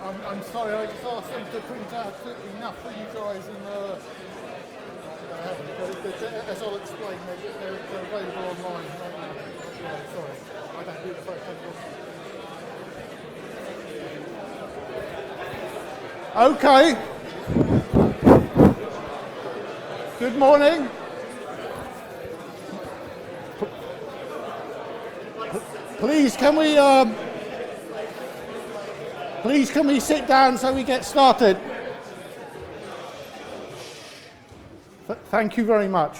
I'm sorry, I just asked them to print out enough for you guys and as I'll explain, they're available online. Yeah, sorry, I don't do the photo. Okay. Good morning. Please can we sit down so we get started? Thank you very much.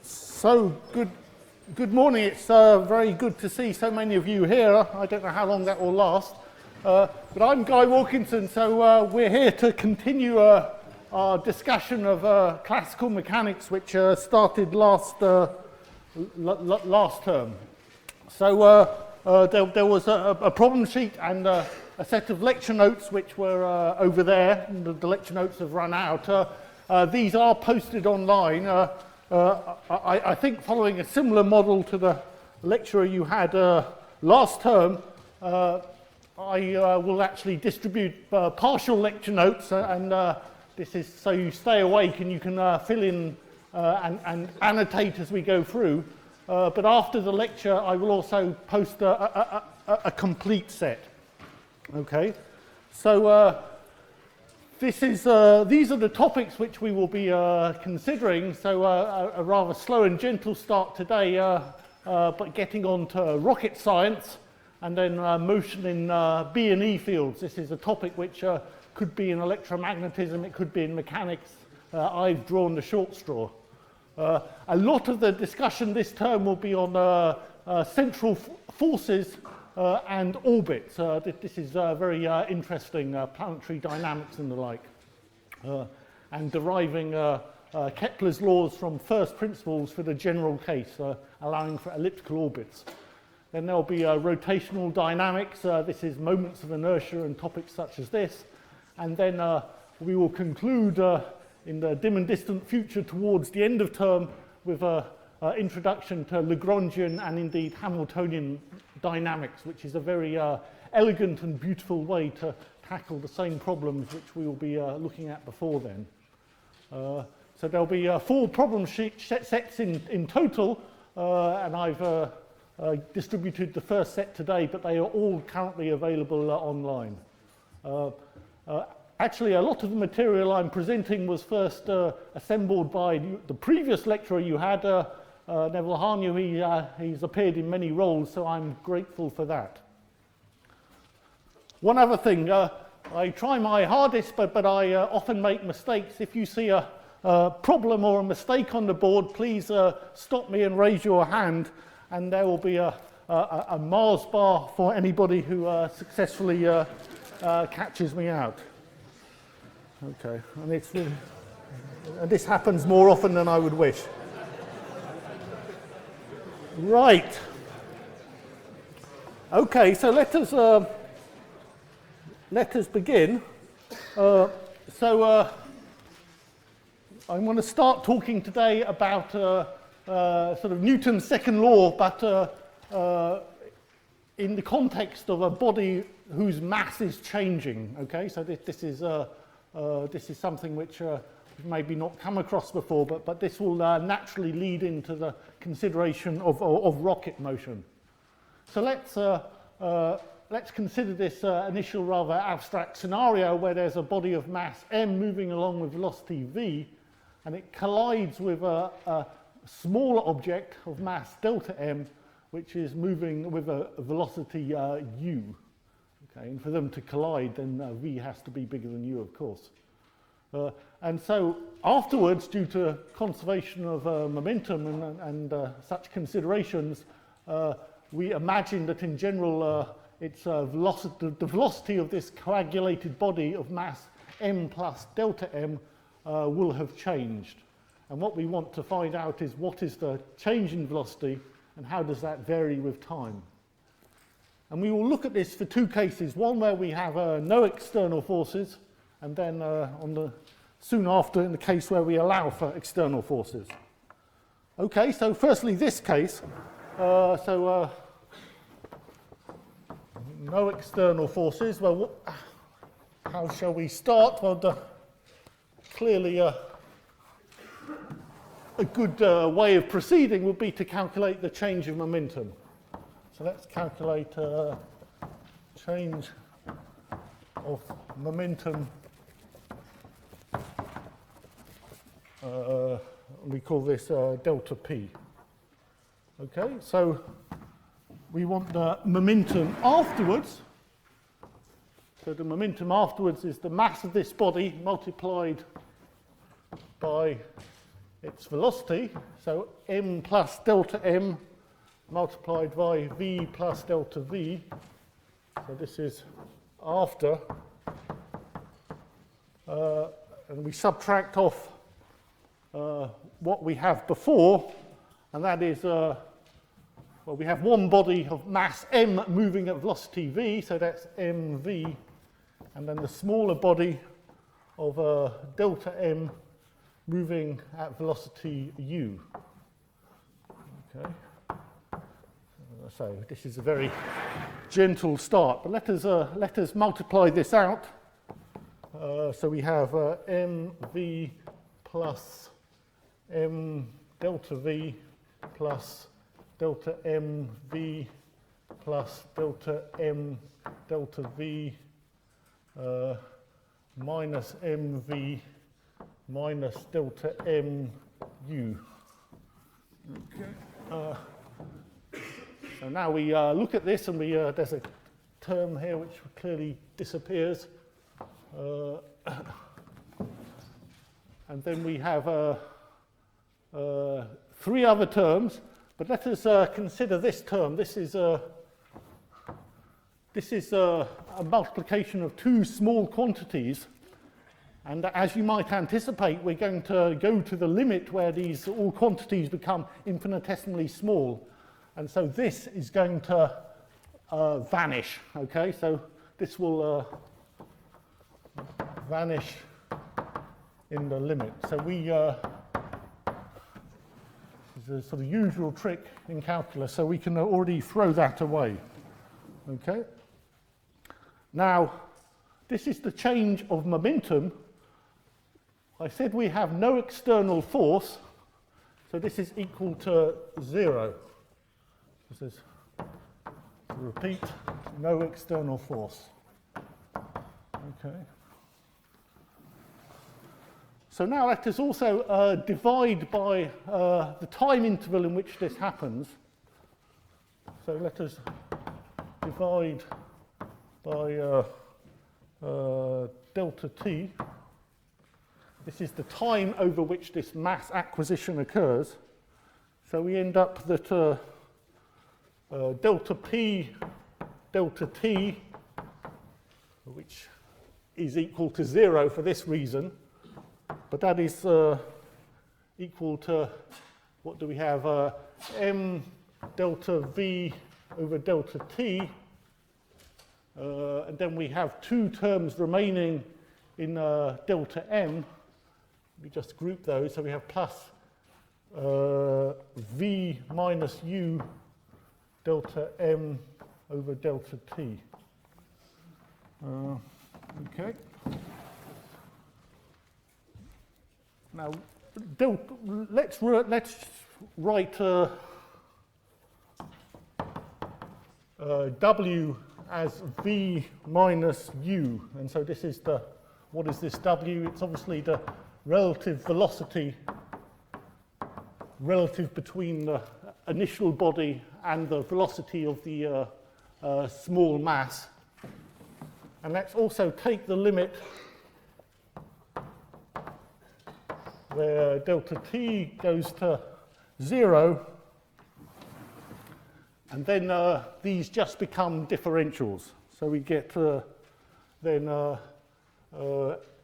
So good morning. It's very good to see so many of you here. I don't know how long that will last. But I'm Guy Wilkinson, so we're here to continue our discussion of classical mechanics, which started last term. So there was a problem sheet and a set of lecture notes which were over there, and the lecture notes have run out. These are posted online. I think following a similar model to the lecturer you had last term, I will actually distribute partial lecture notes, and this is so you stay awake and you can fill in and annotate as we go through. But after the lecture, I will also post a complete set. Okay, so these are the topics which we will be considering. So a rather slow and gentle start today, but getting on to rocket science and then motion in B and E fields. This is a topic which could be in electromagnetism, it could be in mechanics. I've drawn the short straw. A lot of the discussion this term will be on central forces and orbits. This is very interesting, planetary dynamics and the like, and deriving Kepler's laws from first principles for the general case, allowing for elliptical orbits. Then there'll be rotational dynamics. This is moments of inertia and topics such as this. And then we will conclude in the dim and distant future towards the end of term with an introduction to Lagrangian and indeed Hamiltonian dynamics, which is a very elegant and beautiful way to tackle the same problems which we will be looking at before then. So there'll be 4 problem sets in total, and I've distributed the first set today, but they are all currently available online. Actually, a lot of the material I'm presenting was first assembled by the previous lecturer you had, Neville Harnew. He's appeared in many roles, so I'm grateful for that. One other thing, I try my hardest, but I often make mistakes. If you see a problem or a mistake on the board, please stop me and raise your hand, and there will be a Mars bar for anybody who successfully catches me out. Okay, and this happens more often than I would wish. Right. Okay, so let us begin. I'm going to start talking today about sort of Newton's second law, but in the context of a body whose mass is changing. Okay, so this is something which we've maybe not come across before, but this will naturally lead into the consideration of rocket motion. So let's consider this initial rather abstract scenario where there's a body of mass m moving along with velocity v, and it collides with a smaller object of mass delta m, which is moving with a velocity u. Okay, and for them to collide, then v has to be bigger than u, of course. And so afterwards, due to conservation of momentum and such considerations, we imagine that in general its the velocity of this coagulated body of mass m plus delta m will have changed. And what we want to find out is what is the change in velocity and how does that vary with time. And we will look at this for 2 cases, one where we have no external forces, and then soon after in the case where we allow for external forces. Okay, so firstly this case, no external forces. Well, how shall we start? Well, clearly a good way of proceeding would be to calculate the change of momentum. So let's calculate change of momentum. We call this delta P. Okay, so we want the momentum afterwards. So the momentum afterwards is the mass of this body multiplied by its velocity. So m plus delta m multiplied by v plus delta v. So this is after. And we subtract off what we have before, and that is, well, we have one body of mass m moving at velocity v, so that's mv, and then the smaller body of delta m moving at velocity u. Okay. So this is a very gentle start, but let us multiply this out. So we have mv plus m delta v plus delta mv plus delta m delta v minus mv minus delta mu. Okay. So now we look at this, and there's a term here which clearly disappears. And then we have three other terms, but let us consider this term. This is a multiplication of two small quantities, and as you might anticipate, we're going to go to the limit where these all quantities become infinitesimally small, and so this is going to vanish. Okay, so this will vanish in the limit. So we, it's a sort of usual trick in calculus, so we can already throw that away. Okay. Now, this is the change of momentum. I said we have no external force, so this is equal to 0. This is, to repeat, no external force. Okay. So now let us also divide by the time interval in which this happens. So let us divide by delta t. This is the time over which this mass acquisition occurs. So we end up that delta p delta t, which is equal to 0 for this reason, but that is equal to, what do we have, m delta v over delta t, and then we have two terms remaining in delta m. We just group those, so we have plus v minus u delta m over delta t. Okay. Now, let's write w as v minus u, and so this is the, what is this w? It's obviously the relative velocity relative between the initial body and the velocity of the small mass. And let's also take the limit where delta t goes to 0, and then these just become differentials. So we get then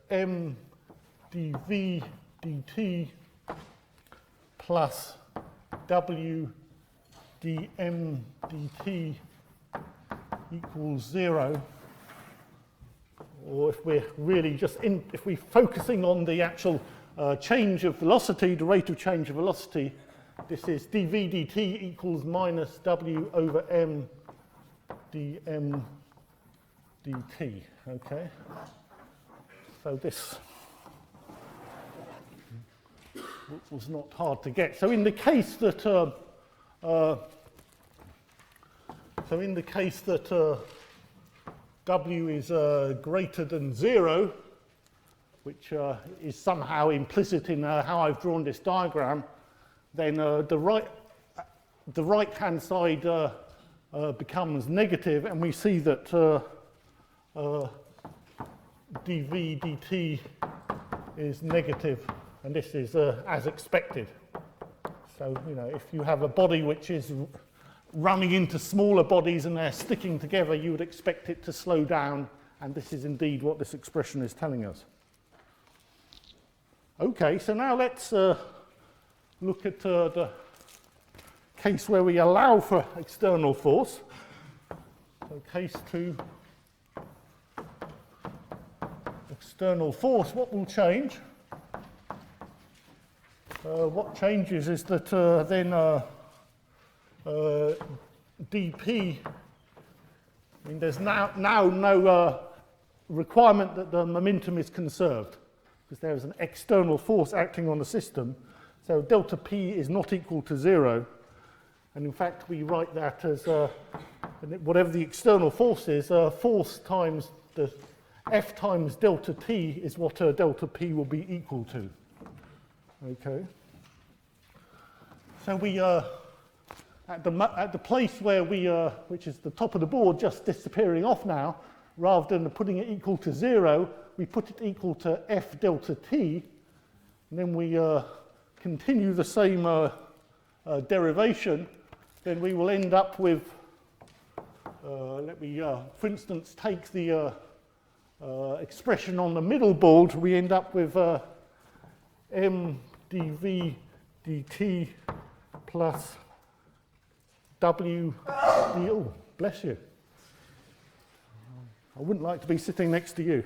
m dv dt plus w dm dt equals 0. Or if we're really just if we're focusing on the actual change of velocity, the rate of change of velocity, this is dv dt equals minus w over m dm dt, okay? So this was not hard to get. So in the case that W is greater than 0, which is somehow implicit in how I've drawn this diagram, then the right-hand side becomes negative, and we see that dv dt is negative, and this is as expected. So, you know, if you have a body which is running into smaller bodies and they're sticking together, you would expect it to slow down, and this is indeed what this expression is telling us. Okay, so now let's look at the case where we allow for external force. So case 2, external force, what will change? What changes is that then dp, I mean, there's now no requirement that the momentum is conserved, because there is an external force acting on the system. So delta P is not equal to 0. And in fact, we write that as whatever the external force is, force times the F times delta T is what delta P will be equal to. Okay. So we, at the place where we, which is the top of the board, just disappearing off now, rather than putting it equal to 0, we put it equal to F delta T, and then we continue the same derivation. Then we will end up with, let me, for instance, take the expression on the middle board. We end up with m dv dt plus w d, oh, bless you. I wouldn't like to be sitting next to you.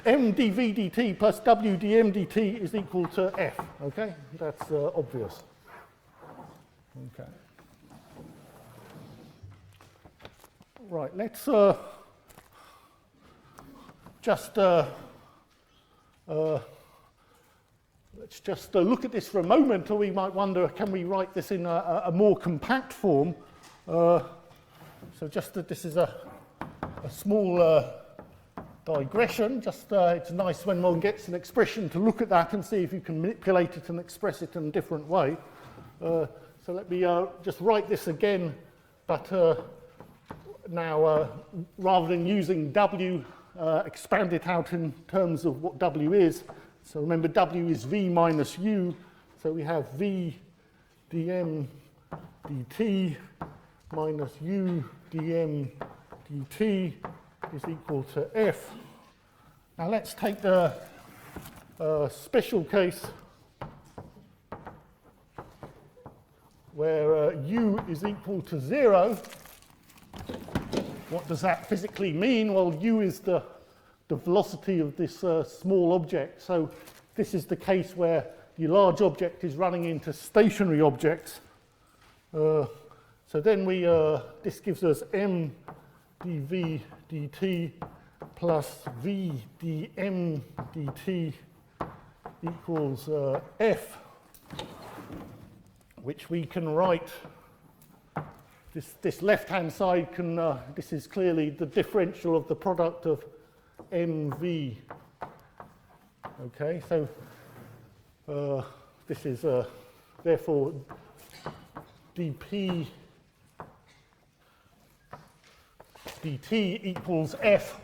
M dv dt plus w dm dt is equal to F, okay? That's obvious. Okay. Right, let's just look at this for a moment, or we might wonder, can we write this in a more compact form? So just that this is a small digression. Just it's nice when one gets an expression to look at that and see if you can manipulate it and express it in a different way. So let me just write this again, but now rather than using W, expand it out in terms of what W is. So remember, W is V minus U, so we have V dm dt minus U dm dt is equal to F. Now let's take the special case where U is equal to 0. What does that physically mean? Well, U is the velocity of this small object. So this is the case where the large object is running into stationary objects. So then we, this gives us m dv dt plus v dm dt equals F, which we can write, this left-hand side can, this is clearly the differential of the product of mv. Okay, so this is therefore dp dt equals F,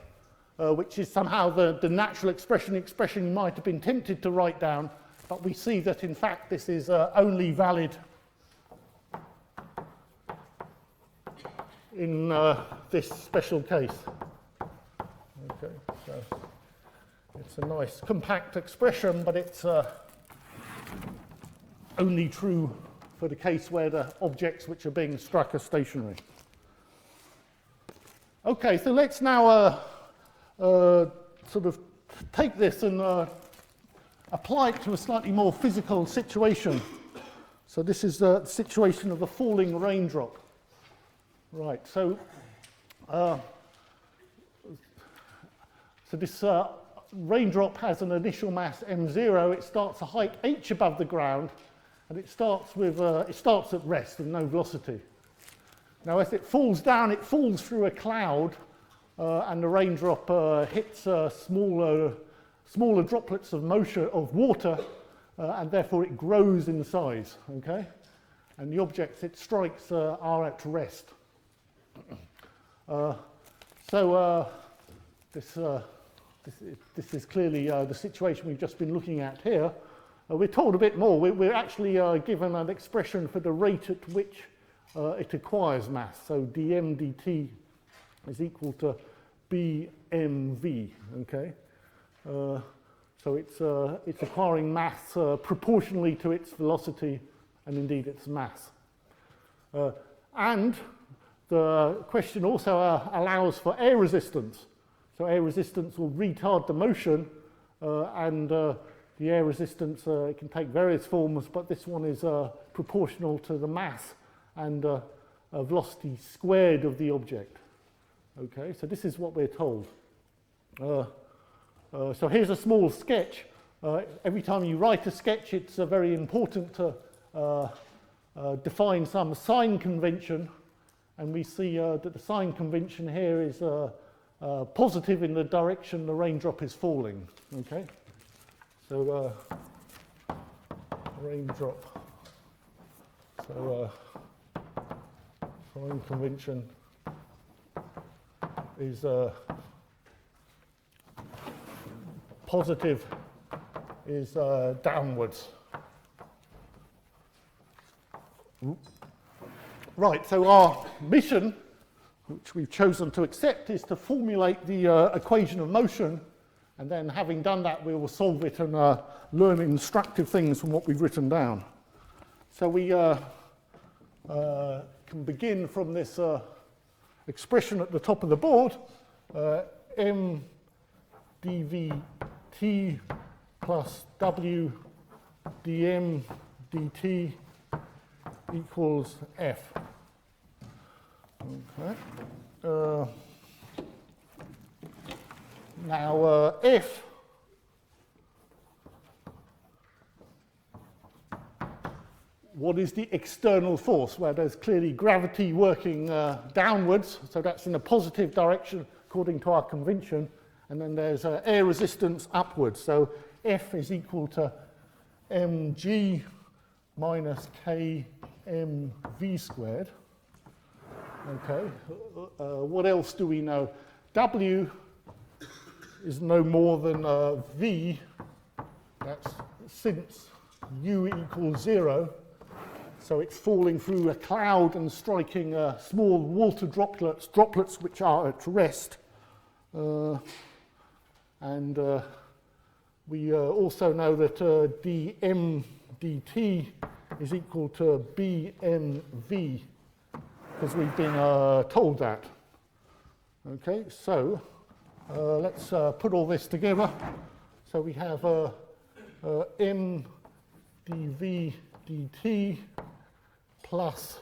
which is somehow the natural expression you might have been tempted to write down, but we see that in fact this is only valid in this special case. Okay, so it's a nice compact expression, but it's only true for the case where the objects which are being struck are stationary. Okay, so let's now sort of take this and apply it to a slightly more physical situation. So this is the situation of a falling raindrop. Right, so So this raindrop has an initial mass m0. It starts a height h above the ground, and it starts at rest with no velocity. Now, as it falls down, it falls through a cloud, and the raindrop hits smaller droplets of motion of water, and therefore it grows in size. Okay, and the objects it strikes are at rest. This is clearly the situation we've just been looking at here. We're told a bit more. We're actually given an expression for the rate at which it acquires mass. So dm dt is equal to bmv. Okay, so it's acquiring mass proportionally to its velocity and indeed its mass. And the question also allows for air resistance. So air resistance will retard the motion, and the air resistance it can take various forms, but this one is proportional to the mass and velocity squared of the object. Okay, so this is what we're told. So here's a small sketch. Every time you write a sketch, it's very important to define some sign convention, and we see that the sign convention here is positive in the direction the raindrop is falling. Okay, so raindrop. So sign convention is positive is downwards. Right, so our mission, which we've chosen to accept, is to formulate the equation of motion, and then having done that we will solve it and learn instructive things from what we've written down. So we can begin from this expression at the top of the board, m dvt plus w dm dt equals f. Okay. Now f what is the external force? Well, there's clearly gravity working downwards, so that's in a positive direction according to our convention, and then there's air resistance upwards. So F is equal to mg minus kmv squared. Okay, what else do we know? W is no more than v, that's since u equals 0, so it's falling through a cloud and striking small water droplets which are at rest. And we also know that dm dt is equal to bmv, because we've been told that. Okay, so let's put all this together. So we have m dv dt plus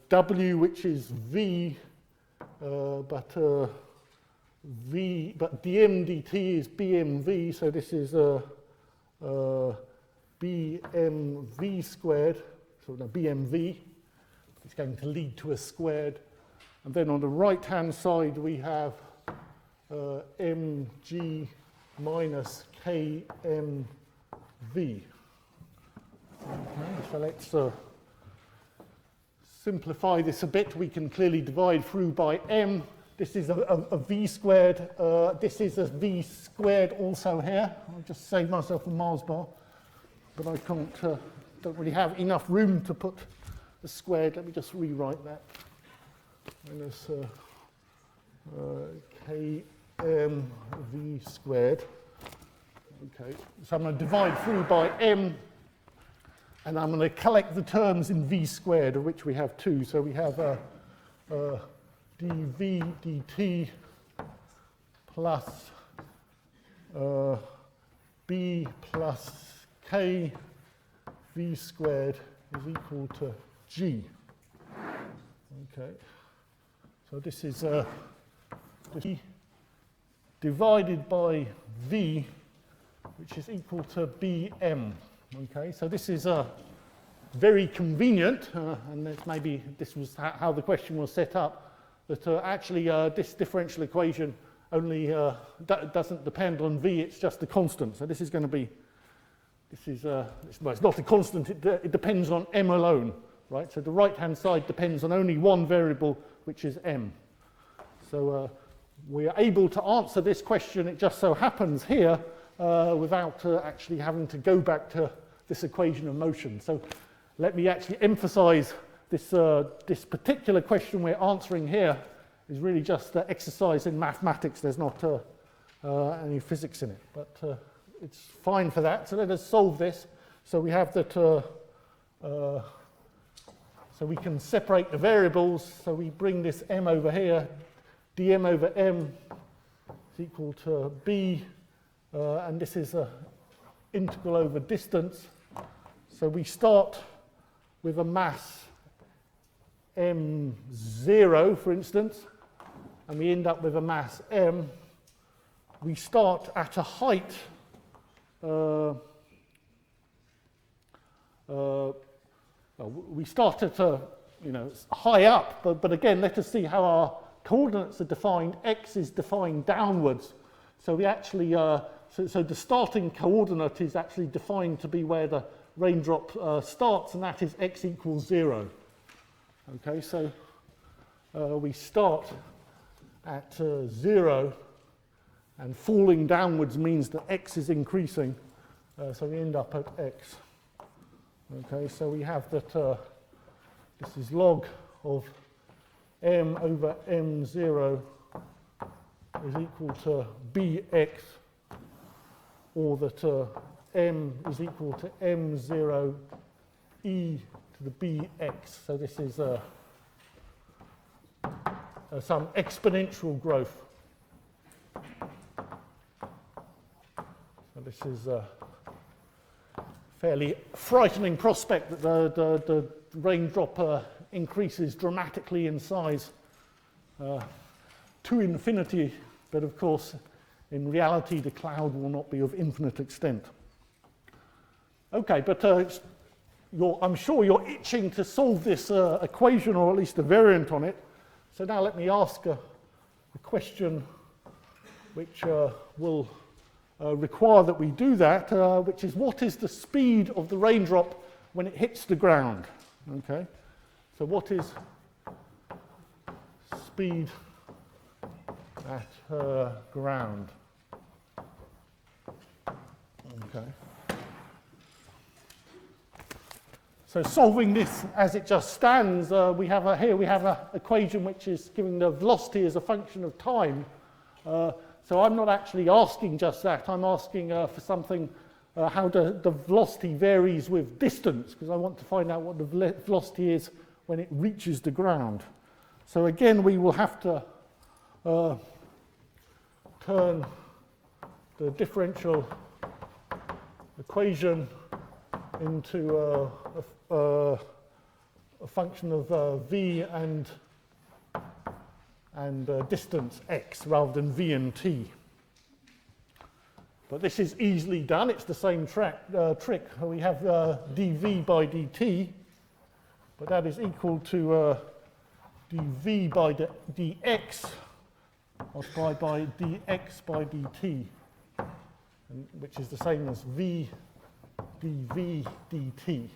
w, which is v, but dm dt is bmv, so this is bmv squared, so now bmv. It's going to lead to a squared. And then on the right-hand side, we have mg minus kmv. Okay, so let's simplify this a bit. We can clearly divide through by m. This is a v squared. This is a v squared also here. I'll just save myself a Mars bar, but I can't, don't really have enough room to put the squared. Let me just rewrite that. Minus kmv squared. Okay, so I'm going to divide through by m, and I'm going to collect the terms in v squared, of which we have two. So we have dv dt plus b plus k v squared is equal to g. Okay, So this is d divided by v, which is equal to bm. Okay, so this is very convenient, and maybe this was how the question was set up, that actually this differential equation only doesn't depend on v, it's just a constant. So this is going to be, well, it's not a constant, it depends on m alone, right? So the right-hand side depends on only one variable, which is m. So we are able to answer this question, it just so happens here, without actually having to go back to this equation of motion. So let me actually emphasize this, this particular question we're answering here is really just exercise in mathematics. There's not any physics in it, but it's fine for that. So let us solve this. So we have that, so we can separate the variables. So we bring this m over here. dm over m is equal to b, and this is an integral over distance. So we start with a mass m0, for instance, and we end up with a mass m. We start at a height we start at a, high up, but again, let us see how our coordinates are defined. X is defined downwards. So we actually, so the starting coordinate is actually defined to be where the raindrop starts, and that is x equals 0. Okay, so we start at 0, and falling downwards means that x is increasing, so we end up at x. Okay, so we have that this is log of m over m0 is equal to bx, or that m is equal to m0 e to the bx. So this is some exponential growth. So this is a fairly frightening prospect that the raindrop increases dramatically in size to infinity, but of course in reality the cloud will not be of infinite extent. Okay, but I'm sure you're itching to solve this equation, or at least a variant on it. So now let me ask a question which will require that we do that, which is, what is the speed of the raindrop when it hits the ground? Okay, so what is speed at ground? Okay. So solving this as it just stands, we have an equation which is giving the velocity as a function of time. So I'm not actually asking just that. I'm asking for something, how the velocity varies with distance, because I want to find out what the velocity is when it reaches the ground. So again, we will have to turn the differential equation into a function of v and distance x rather than v and t. But this is easily done. It's the same trick. We have dv by dt, but that is equal to dv by dx multiplied by dx by dt, which is the same as v dv dt.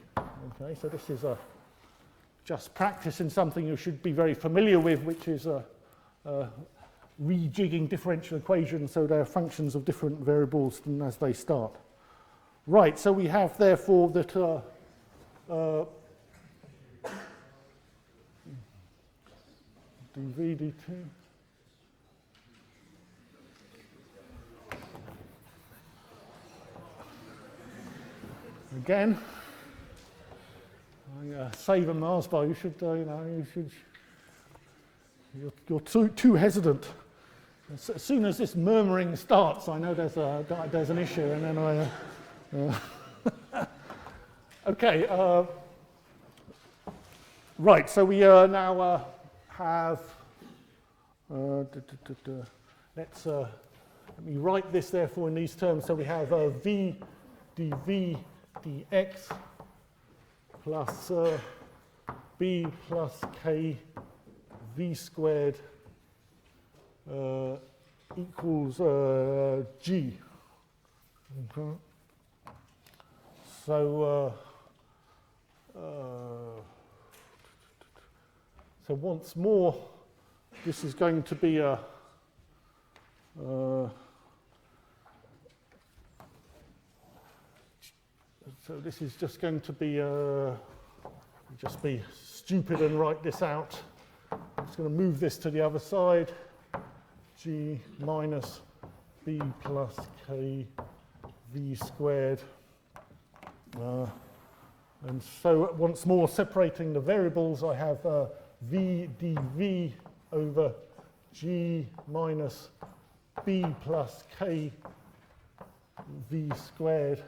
Okay, so this is just practice in something you should be very familiar with, which is rejigging differential equations so they're functions of different variables than as they start. Right, so we have therefore that dv dt again. Save a Mars bar. You should, you're too hesitant. As soon as this murmuring starts, I know there's an issue, and then okay. Right. So we now have Let me write this therefore in these terms. So we have v dv dx plus b plus k v squared equals g. Okay. So so once more, this is going to be a so this is just going to be just be stupid and write this out. I'm just going to move this to the other side. G minus b plus k v squared. And so once more, separating the variables, I have v dv over g minus b plus k v squared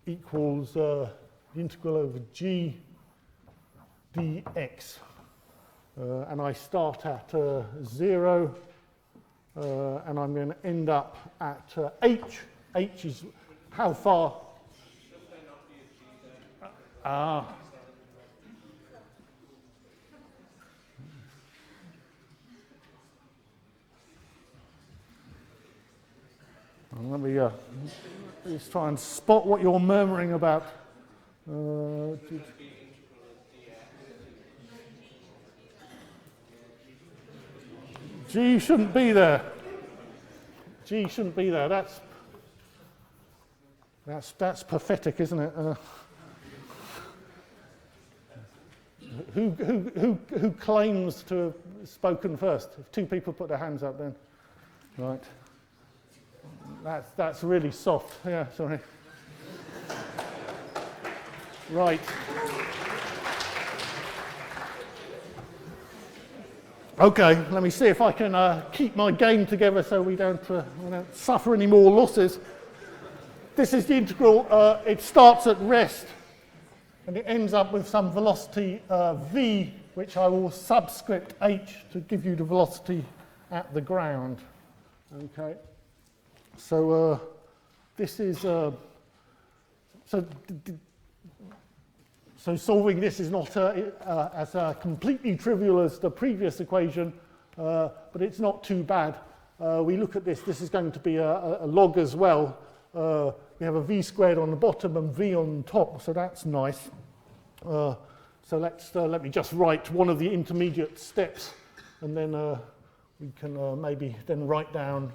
equals the integral over g dx. And I start at 0, and I'm going to end up at h. H is how far? Let me just try and spot what you're murmuring about. G shouldn't be there. G shouldn't be there. That's pathetic, isn't it? Who claims to have spoken first? If two people put their hands up, then right. That's really soft. Yeah, sorry. Right. Okay, let me see if I can keep my game together so we don't suffer any more losses. This is the integral. It starts at rest, and it ends up with some velocity v, which I will subscript h to give you the velocity at the ground. Okay. So this is so solving this is not as completely trivial as the previous equation, but it's not too bad. We look at this. This is going to be a log as well. We have a v squared on the bottom and v on top, so that's nice. So let me just write one of the intermediate steps, and then we can maybe then write down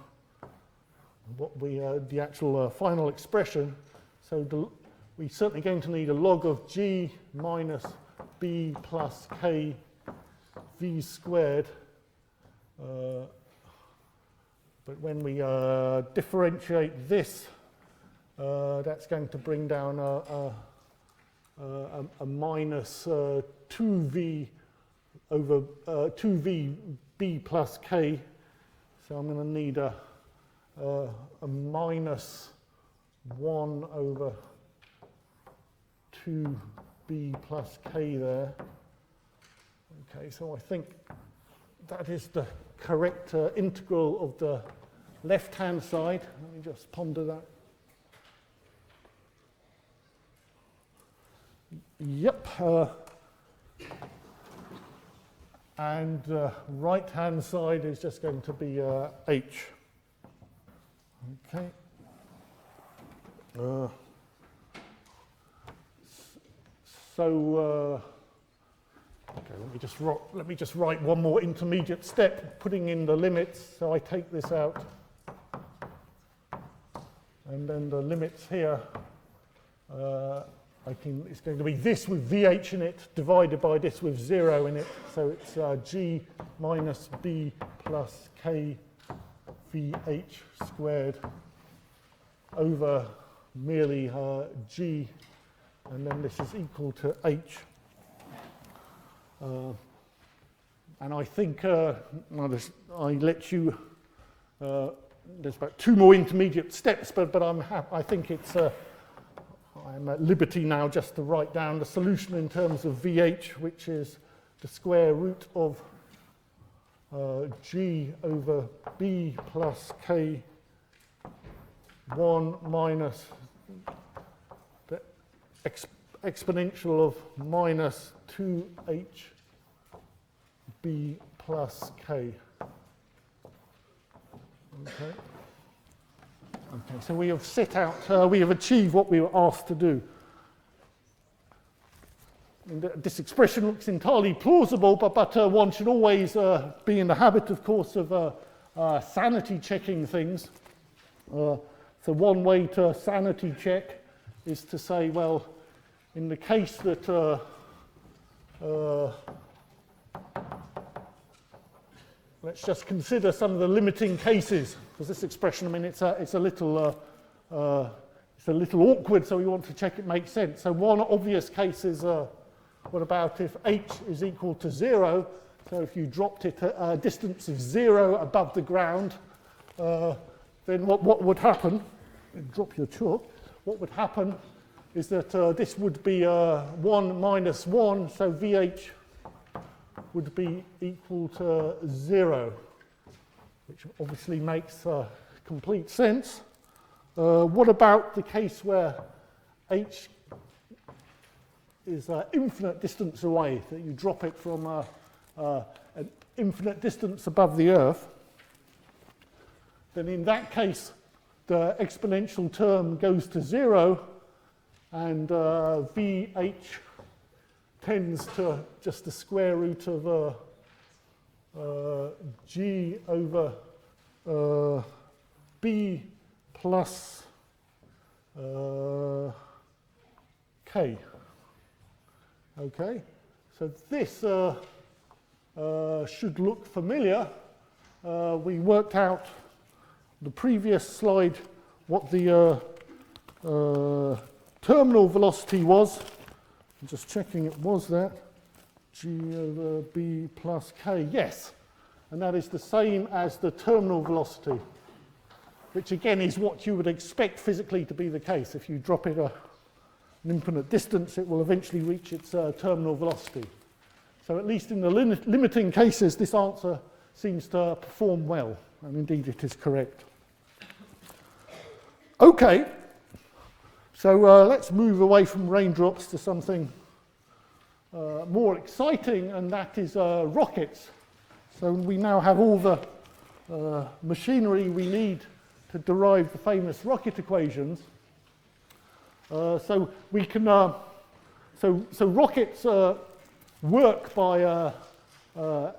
what the actual final expression. So we're certainly going to need a log of g minus b plus k v squared. But when we differentiate this, that's going to bring down a minus 2v over 2v b plus k. So I'm going to need a minus 1 over 2b plus k there. Okay, so I think that is the correct integral of the left-hand side. Let me just ponder that. Yep. And right-hand side is just going to be h. Okay. Okay, let me just write one more intermediate step, putting in the limits. So I take this out, and then the limits here. It's going to be this with VH in it divided by this with 0 in it. So it's G minus B plus K VH squared over merely G, and then this is equal to H. And I think I let you. There's about 2 more intermediate steps, but I think it's. I'm at liberty now just to write down the solution in terms of VH, which is the square root of g over b plus k 1 minus the exponential of minus 2h b plus k. Okay. Okay, so we have set out, we have achieved what we were asked to do. And this expression looks entirely plausible, but one should always be in the habit, of course, of sanity checking things. So one way to sanity check is to say, well, in the case that let's just consider some of the limiting cases, because this expression, I mean, it's a little awkward, so we want to check it makes sense. So one obvious case is, what about if h is equal to 0? So if you dropped it at a distance of 0 above the ground, then what would happen? Drop your chalk. What would happen is that this would be 1 minus 1, so VH would be equal to 0, which obviously makes complete sense. What about the case where h is infinite distance away, that you drop it from an infinite distance above the Earth? Then in that case, the exponential term goes to 0, and VH tends to just the square root of g over b plus k. Okay, so this should look familiar. We worked out the previous slide what the terminal velocity was. I'm just checking it was that. G over b plus k, yes. And that is the same as the terminal velocity, which again is what you would expect physically to be the case. If you drop it an infinite distance, it will eventually reach its terminal velocity. So at least in the limiting cases, this answer seems to perform well, and indeed it is correct. Okay, so let's move away from raindrops to something more exciting, and that is rockets. So we now have all the machinery we need to derive the famous rocket equations. So we can, so rockets work by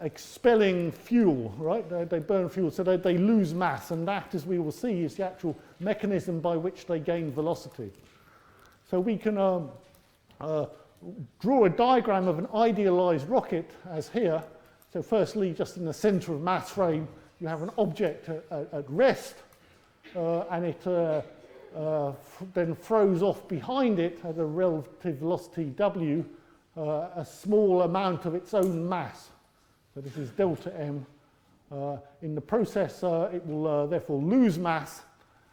expelling fuel, right? They burn fuel, so they lose mass, and that, as we will see, is the actual mechanism by which they gain velocity. So we can draw a diagram of an idealized rocket as here. So firstly, just in the center of mass frame, you have an object at rest, and it then throws off behind it at a relative velocity w a small amount of its own mass. So this is delta m. In the process, it will therefore lose mass,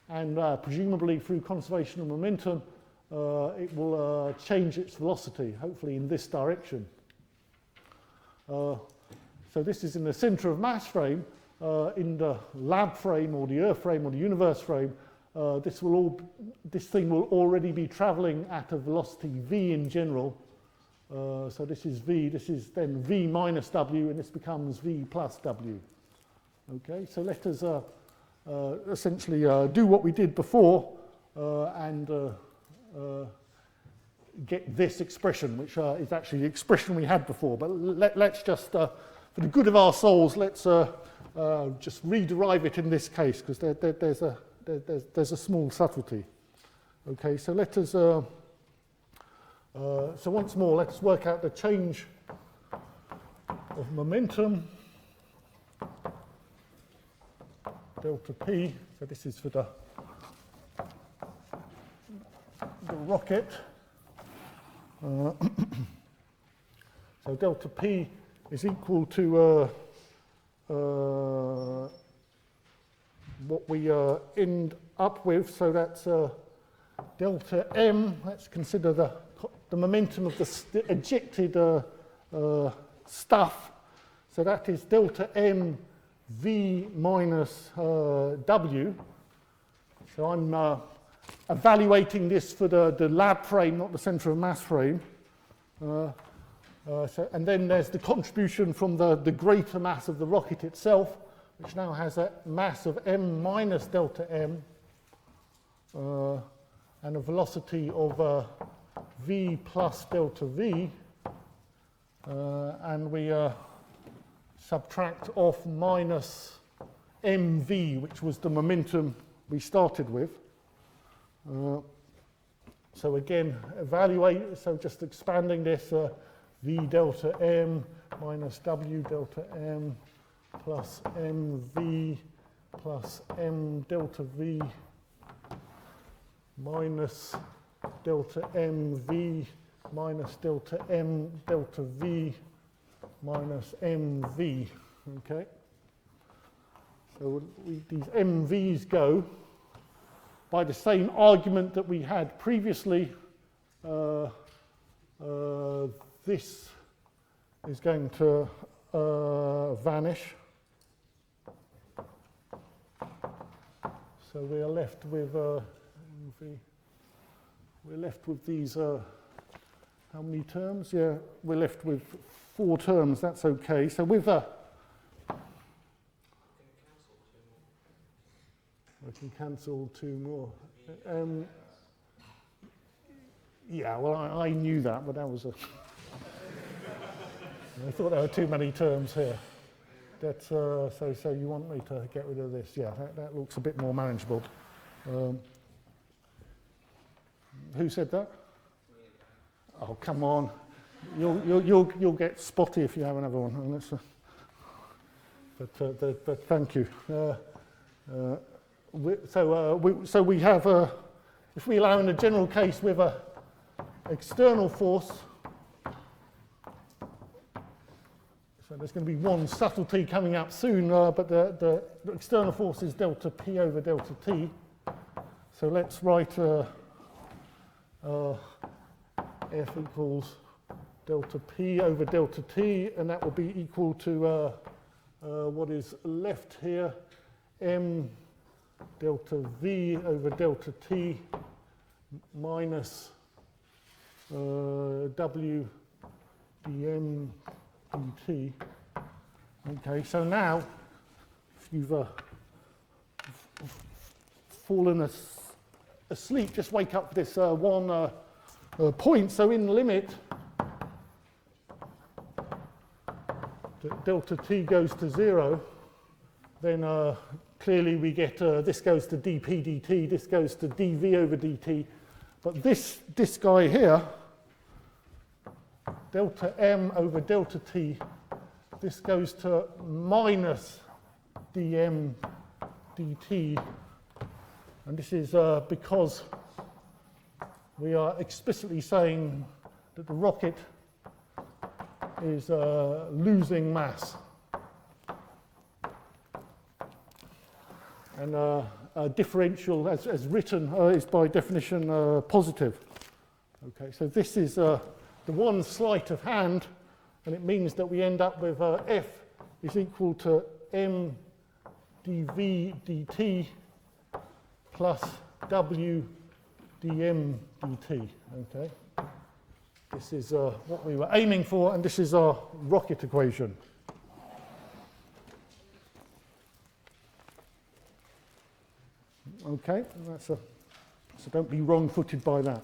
and presumably through conservation of momentum, it will change its velocity, hopefully in this direction. So this is in the center of mass frame. In the lab frame or the Earth frame or the universe frame, this thing will already be traveling at a velocity v in general. So this is v, this is then v minus w, and this becomes v plus w. Okay, so let us essentially do what we did before and get this expression, which is actually the expression we had before. But let's just, for the good of our souls, let's just rederive it in this case, because there's a small subtlety. Okay, so let us. So once more, let's work out the change of momentum, delta p. So this is for the rocket. So delta p is equal to what we end up with. So that's delta m. Let's consider the momentum of the ejected stuff. So So that is delta m v minus w. So I'm evaluating this for the lab frame, not the centre of mass frame. And then there's the contribution from the greater mass of the rocket itself, which now has a mass of m minus delta m and a velocity of v plus delta v. And we subtract off minus mv, which was the momentum we started with. So again, evaluate, so just expanding this, v delta m minus w delta m plus mv plus m delta v minus delta mv minus delta m delta v minus mv, okay? So these mv's go by the same argument that we had previously. This is going to vanish. So we are left with these how many terms? Yeah, we're left with 4 terms. That's okay. So with we can cancel 2 more. Yeah, well, I knew that, but that was a. I thought there were too many terms here. That's, so you want me to get rid of this? Yeah, that looks a bit more manageable. Who said that? Oh, come on. You'll get spotty if you have another one. But thank you. So we have, if we allow in a general case with a external force, so there's going to be one subtlety coming up soon, but the external force is delta P over delta T. So let's write F equals delta P over delta T, and that will be equal to what is left here, M delta V over delta T minus W dm dt. Okay, so now if you've fallen asleep, just wake up this one point. So in the limit, delta t goes to 0, then clearly we get this goes to dp dt, this goes to dv over dt, but this guy here, delta m over delta t, this goes to minus dm dt, and this is because we are explicitly saying that the rocket is losing mass. And a differential, as written, is by definition positive. Okay, so this is the one sleight of hand, and it means that we end up with F is equal to m dv dt plus w dm dt. Okay, this is what we were aiming for, and this is our rocket equation. Okay, so don't be wrong-footed by that.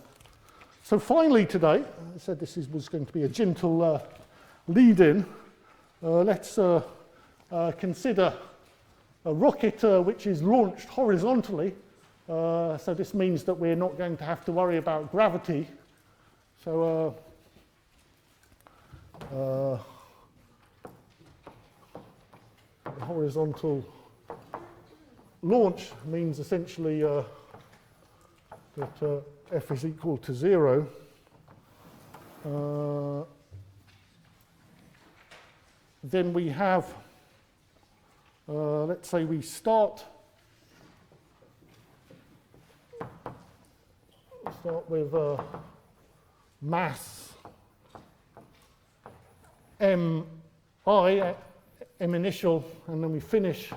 So finally today, I said this was going to be a gentle lead-in. Let's consider a rocket which is launched horizontally. So this means that we're not going to have to worry about gravity. So the horizontal launch means essentially that F is equal to 0. Then we have, let's say we start with mass mi M initial, and then we finish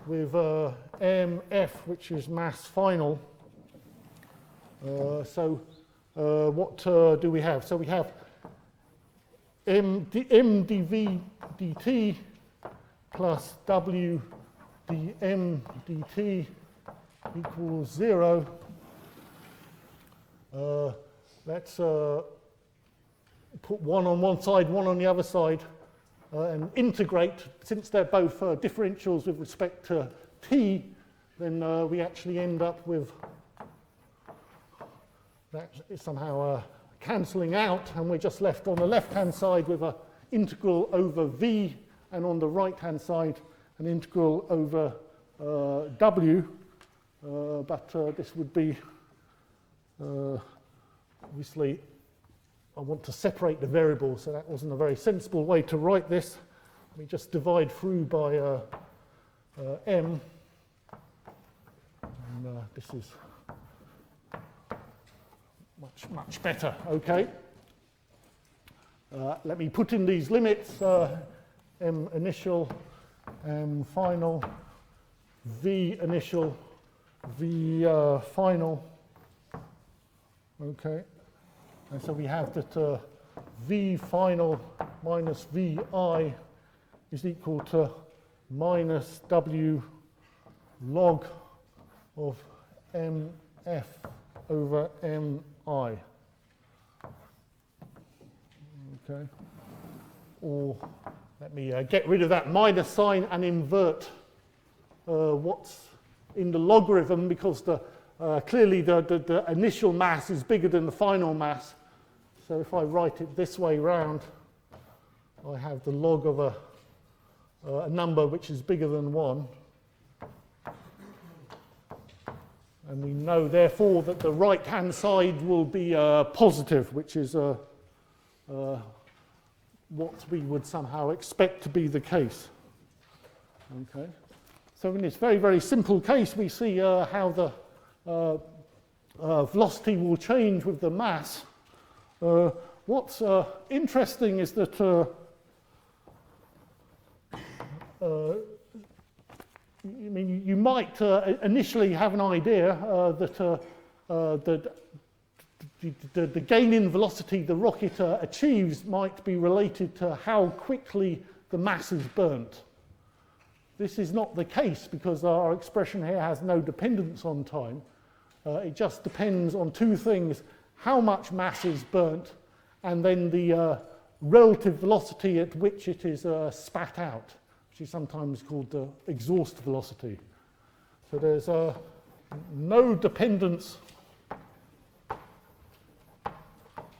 with MF, which is mass final. What do we have? So we have m dv dt plus w dm dt equals 0. Let's put one on one side, one on the other side, and integrate. Since they're both differentials with respect to t, then we actually end up with that is somehow cancelling out, and we're just left on the left-hand side with an integral over v, and on the right-hand side an integral over w. But this would be, obviously, I want to separate the variables, so that wasn't a very sensible way to write this. We just divide through by m, and this is much better. Okay. Let me put in these limits: m initial, m final, v initial, v final. Okay. And so we have that v final minus vi is equal to minus w log of mf over mi. Okay. Or let me get rid of that minus sign and invert what's in the logarithm, because clearly the initial mass is bigger than the final mass. So if I write it this way round, I have the log of a number which is bigger than 1. And we know, therefore, that the right-hand side will be positive, which is what we would somehow expect to be the case. Okay. So in this very, very simple case, we see how the velocity will change with the mass. What's interesting is that you might initially have an idea that the gain in velocity the rocket achieves might be related to how quickly the mass is burnt. This is not the case, because our expression here has no dependence on time. It just depends on two things: how much mass is burnt, and then the relative velocity at which it is spat out, which is sometimes called the exhaust velocity. So there's no dependence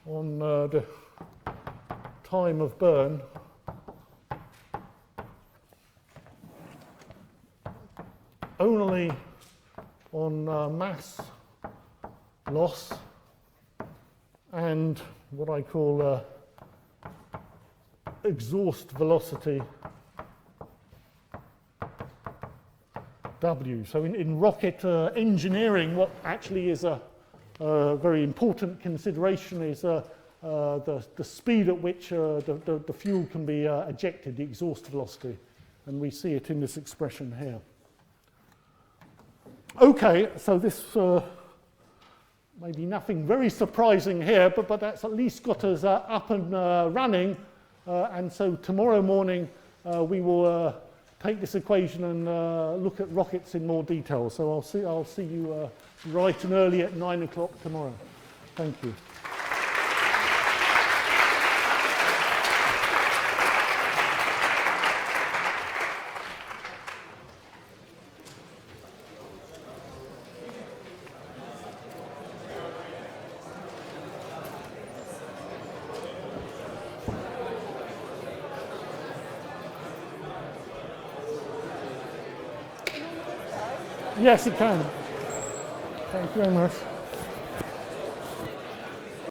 on the time of burn. Only on mass loss and what I call exhaust velocity W. So in rocket engineering, what actually is a very important consideration is the speed at which the fuel can be ejected, the exhaust velocity. And we see it in this expression here. Okay, so this maybe nothing very surprising here, but that's at least got us up and running. And so tomorrow morning we will take this equation and look at rockets in more detail. So I'll see you bright and early at 9 o'clock tomorrow. Thank you. Yes, it can. Thank you very much.